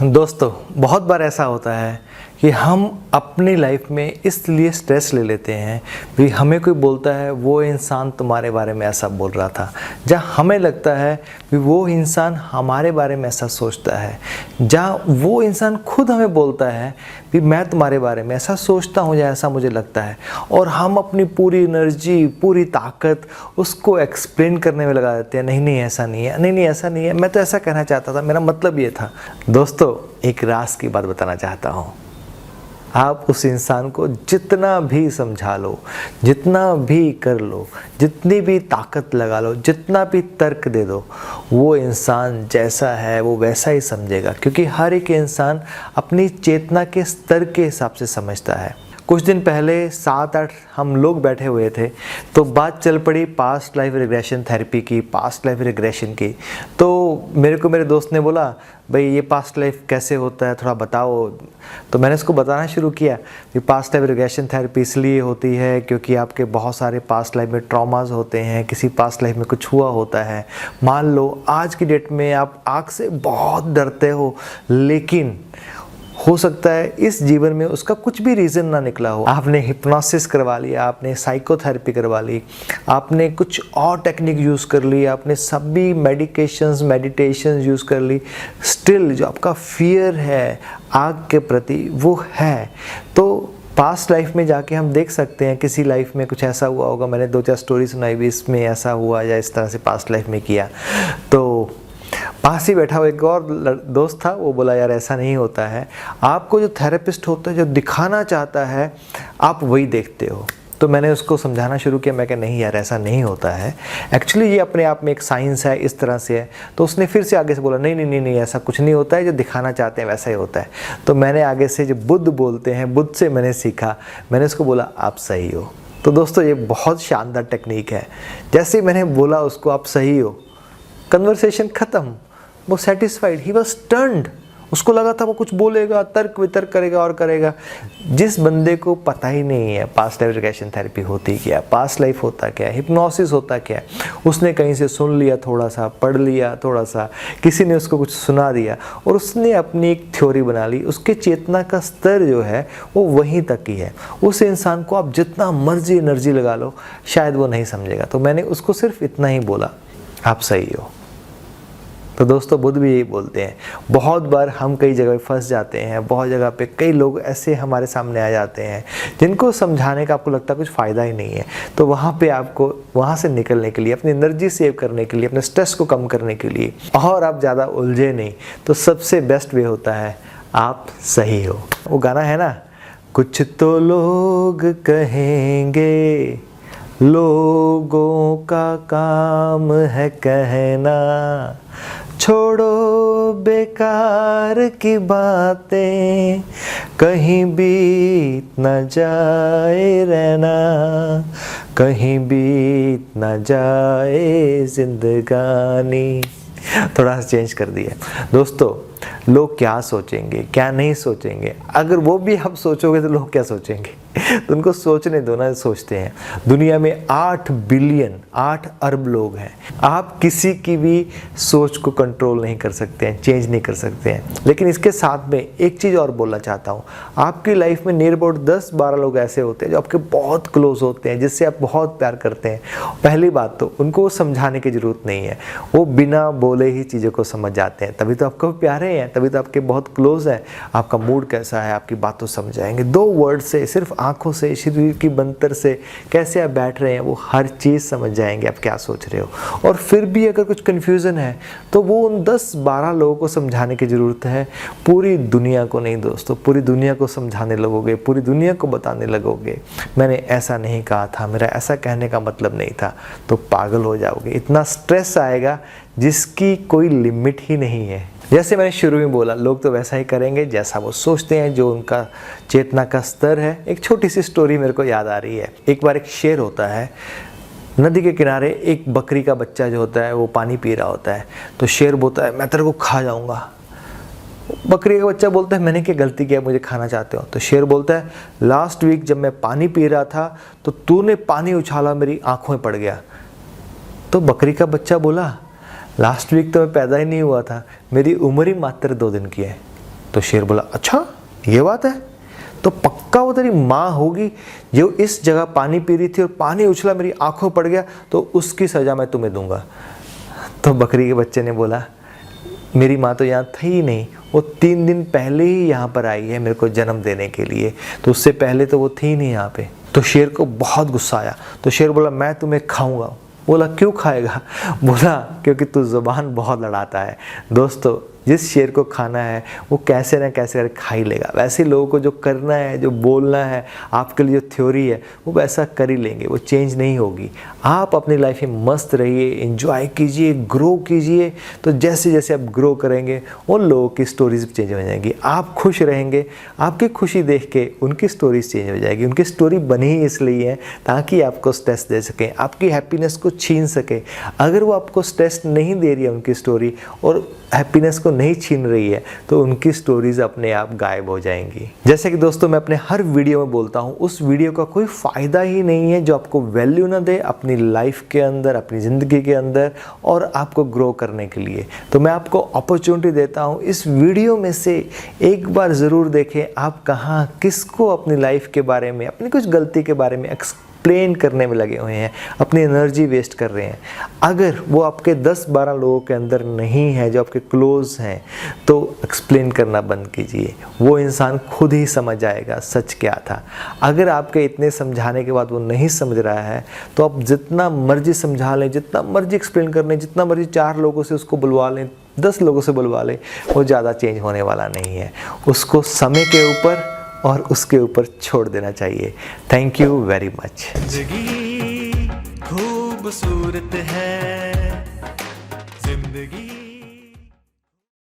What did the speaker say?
दोस्तों, बहुत बार ऐसा होता है कि हम अपनी लाइफ में इसलिए स्ट्रेस ले लेते हैं कि हमें कोई बोलता है वो इंसान तुम्हारे बारे में ऐसा बोल रहा था, जहाँ हमें लगता है कि वो इंसान हमारे बारे में ऐसा सोचता है, जहाँ वो इंसान खुद हमें बोलता है कि मैं तुम्हारे बारे में ऐसा सोचता हूँ या ऐसा मुझे लगता है, और हम अपनी पूरी एनर्जी, पूरी ताकत उसको एक्सप्लेन करने में लगा देते हैं। नहीं नहीं ऐसा नहीं है, नहीं नहीं ऐसा नहीं है, मैं तो ऐसा कहना चाहता था, मेरा मतलब ये था। दोस्तों, एक राज की बात बताना चाहता हूँ। आप उस इंसान को जितना भी समझा लो, जितना भी कर लो, जितनी भी ताकत लगा लो, जितना भी तर्क दे दो, वो इंसान जैसा है वो वैसा ही समझेगा, क्योंकि हर एक इंसान अपनी चेतना के स्तर के हिसाब से समझता है। कुछ दिन पहले 7-8 हम लोग बैठे हुए थे, तो बात चल पड़ी पास्ट लाइफ रिग्रेशन थेरेपी की, पास्ट लाइफ रिग्रेशन की। तो मेरे दोस्त ने बोला, भाई ये पास्ट लाइफ कैसे होता है, थोड़ा बताओ। तो मैंने उसको बताना शुरू किया कि पास्ट लाइफ रिग्रेशन थेरेपी इसलिए होती है क्योंकि आपके बहुत सारे पास्ट लाइफ में ट्रॉमास होते हैं, किसी पास्ट लाइफ में कुछ हुआ होता है। मान लो आज की डेट में आप आग से बहुत डरते हो, लेकिन हो सकता है इस जीवन में उसका कुछ भी रीज़न ना निकला हो। आपने हिप्नोसिस करवा लिया, आपने साइकोथेरेपी करवा ली, आपने कुछ और टेक्निक यूज़ कर ली, आपने सभी मेडिकेशंस, मेडिटेशंस यूज़ कर ली, स्टिल जो आपका फियर है आग के प्रति वो है। तो पास्ट लाइफ में जाके हम देख सकते हैं किसी लाइफ में कुछ ऐसा हुआ होगा। मैंने 2-4 स्टोरी सुनाई भी, इसमें ऐसा हुआ या इस तरह से पास्ट लाइफ में किया। तो पास ही बैठा हुआ एक और दोस्त था, वो बोला यार ऐसा नहीं होता है, आपको जो थेरेपिस्ट होता है जो दिखाना चाहता है आप वही देखते हो। तो मैंने उसको समझाना शुरू किया, मैं कहा नहीं यार ऐसा नहीं होता है, एक्चुअली ये अपने आप में एक साइंस है, इस तरह से है। तो उसने फिर से आगे से बोला नहीं नहीं नहीं नहीं ऐसा कुछ नहीं होता है, जो दिखाना चाहते हैं वैसा ही होता है। तो मैंने आगे से जो बुद्ध बोलते हैं, बुद्ध से मैंने सीखा, मैंने उसको बोला आप सही हो। तो दोस्तों ये बहुत शानदार टेक्निक है। जैसे ही मैंने बोला उसको आप सही हो, कन्वर्सेशन ख़त्म, वो सेटिस्फाइड, ही वॉज स्टन्ड। उसको लगा था वो कुछ बोलेगा, तर्क वितर्क करेगा और करेगा। जिस बंदे को पता ही नहीं है पास्ट लाइफ रिग्रेशन थेरेपी होती क्या, पास्ट लाइफ होता क्या, हिप्नोसिस होता क्या, उसने कहीं से सुन लिया, थोड़ा सा पढ़ लिया, थोड़ा सा किसी ने उसको कुछ सुना दिया और उसने अपनी एक थ्योरी बना ली। उसके चेतना का स्तर जो है वो वहीं तक ही है। उस इंसान को आप जितना मर्जी एनर्जी लगा लो, शायद वो नहीं समझेगा। तो मैंने उसको सिर्फ इतना ही बोला, आप सही हो। तो दोस्तों बुद्ध भी यही बोलते हैं। बहुत बार हम कई जगह फंस जाते हैं, बहुत जगह पे कई लोग ऐसे हमारे सामने आ जाते हैं जिनको समझाने का आपको लगता है कुछ फ़ायदा ही नहीं है। तो वहाँ पे आपको वहाँ से निकलने के लिए, अपनी एनर्जी सेव करने के लिए, अपने स्ट्रेस को कम करने के लिए, और आप ज़्यादा उलझे नहीं, तो सबसे बेस्ट वे होता है आप सही हो। वो गाना है ना, कुछ तो लोग कहेंगे, लोगों का काम है कहना, छोड़ो बेकार की बातें, कहीं बीत न जाए रहना, कहीं बीत न जाए जिंदगानी। थोड़ा सा चेंज कर दिया। दोस्तों, लोग क्या सोचेंगे, क्या नहीं सोचेंगे, अगर वो भी आप सोचोगे तो लोग क्या सोचेंगे। तो उनको सोचने दो ना, सोचते हैं। दुनिया में 8 बिलियन, 8 अरब लोग हैं। आप किसी की भी सोच को कंट्रोल नहीं कर सकते हैं, चेंज नहीं कर सकते हैं। लेकिन इसके साथ में एक चीज़ और बोलना चाहता हूँ, आपकी लाइफ में नियर अबाउट 10-12 लोग ऐसे होते हैं जो आपके बहुत क्लोज होते हैं, जिससे आप बहुत प्यार करते हैं। पहली बात तो उनको समझाने की ज़रूरत नहीं है, वो बिना बोले ही चीज़ों को समझ जाते हैं, तभी तो आपको प्यारे हैं, तभी तो आपके बहुत क्लोज हैं। आपका मूड कैसा है, आपकी बात तो समझ जाएंगे। 2 वर्ड से, सिर्फ आंखों से, शरीर की बनतर से, कैसे आप बैठ रहे हैं, वो हर चीज़ समझ जाएंगे आप क्या सोच रहे हो। और फिर भी अगर कुछ कन्फ्यूज़न है तो वो उन 10-12 लोगों को समझाने की ज़रूरत है, पूरी दुनिया को नहीं। दोस्तों, पूरी दुनिया को समझाने लगोगे, पूरी दुनिया को बताने लगोगे मैंने ऐसा नहीं कहा था, मेरा ऐसा कहने का मतलब नहीं था, तो पागल हो जाओगे। इतना स्ट्रेस आएगा जिसकी कोई लिमिट ही नहीं है। जैसे मैंने शुरू में बोला, लोग तो वैसा ही करेंगे जैसा वो सोचते हैं, जो उनका चेतना का स्तर है। एक छोटी सी स्टोरी मेरे को याद आ रही है। एक बार एक शेर होता है, नदी के किनारे एक बकरी का बच्चा जो होता है वो पानी पी रहा होता है। तो शेर बोलता है मैं तेरे को खा जाऊंगा। बकरी का बच्चा बोलता है मैंने क्या गलती किया, मुझे खाना चाहते हो। तो शेर बोलता है लास्ट वीक जब मैं पानी पी रहा था तो तूने पानी उछाला, मेरी आंखों में पड़ गया। तो बकरी का बच्चा बोला लास्ट वीक तो मैं पैदा ही नहीं हुआ था, मेरी उम्र ही मात्र 2 दिन की है। तो शेर बोला अच्छा ये बात है, तो पक्का वो तेरी माँ होगी जो इस जगह पानी पी रही थी और पानी उछला मेरी आंखों पड़ गया, तो उसकी सज़ा मैं तुम्हें दूंगा। तो बकरी के बच्चे ने बोला मेरी माँ तो यहाँ थी ही नहीं, वो 3 दिन पहले ही यहाँ पर आई है मेरे को जन्म देने के लिए, तो उससे पहले तो वो थी नहीं यहाँ पे। तो शेर को बहुत गुस्सा आया, तो शेर बोला मैं तुम्हें खाऊंगा। बोला क्यों खाएगा? बोला क्योंकि तू ज़ुबान बहुत लड़ाता है। दोस्तों जिस शेर को खाना है वो कैसे ना कैसे कर खा ही लेगा। वैसे लोगों को जो करना है, जो बोलना है, आपके लिए जो थ्योरी है वो वैसा कर ही लेंगे, वो चेंज नहीं होगी। आप अपनी लाइफ में मस्त रहिए, एंजॉय कीजिए, ग्रो कीजिए। तो जैसे जैसे आप ग्रो करेंगे उन लोगों की स्टोरीज चेंज हो जाएंगी। आप खुश रहेंगे, आपकी खुशी देख के उनकी स्टोरीज चेंज हो जाएगी। उनकी स्टोरी बनी ही इसलिए है ताकि आपको स्ट्रेस दे सकें, आपकी हैप्पीनेस को छीन सके। अगर वो आपको स्ट्रेस नहीं दे रही है उनकी स्टोरी और हैप्पीनेस को नहीं छीन रही है, तो उनकी स्टोरीज अपने आप गायब हो जाएंगी। जैसे कि दोस्तों मैं अपने हर वीडियो में बोलता हूँ, उस वीडियो का कोई फ़ायदा ही नहीं है जो आपको वैल्यू ना दे अपनी लाइफ के अंदर, अपनी ज़िंदगी के अंदर और आपको ग्रो करने के लिए। तो मैं आपको अपॉर्चुनिटी देता हूँ, इस वीडियो में से एक बार ज़रूर देखें आप कहाँ किसको अपनी लाइफ के बारे में, अपनी कुछ गलती के बारे में एक्सप्लेन करने में लगे हुए हैं, अपनी एनर्जी वेस्ट कर रहे हैं। अगर वो आपके 10-12 लोगों के अंदर नहीं है जो आपके क्लोज हैं, तो एक्सप्लेन करना बंद कीजिए। वो इंसान खुद ही समझ जाएगा सच क्या था। अगर आपके इतने समझाने के बाद वो नहीं समझ रहा है, तो आप जितना मर्जी समझा लें, जितना मर्जी एक्सप्लेन कर लें, जितना मर्जी 4 लोगों से उसको बुलवा लें, 10 लोगों से बुलवा लें, वो ज़्यादा चेंज होने वाला नहीं है। उसको समय के ऊपर और उसके ऊपर छोड़ देना चाहिए। Thank you very much. जिंदगी खूबसूरत है, जिंदगी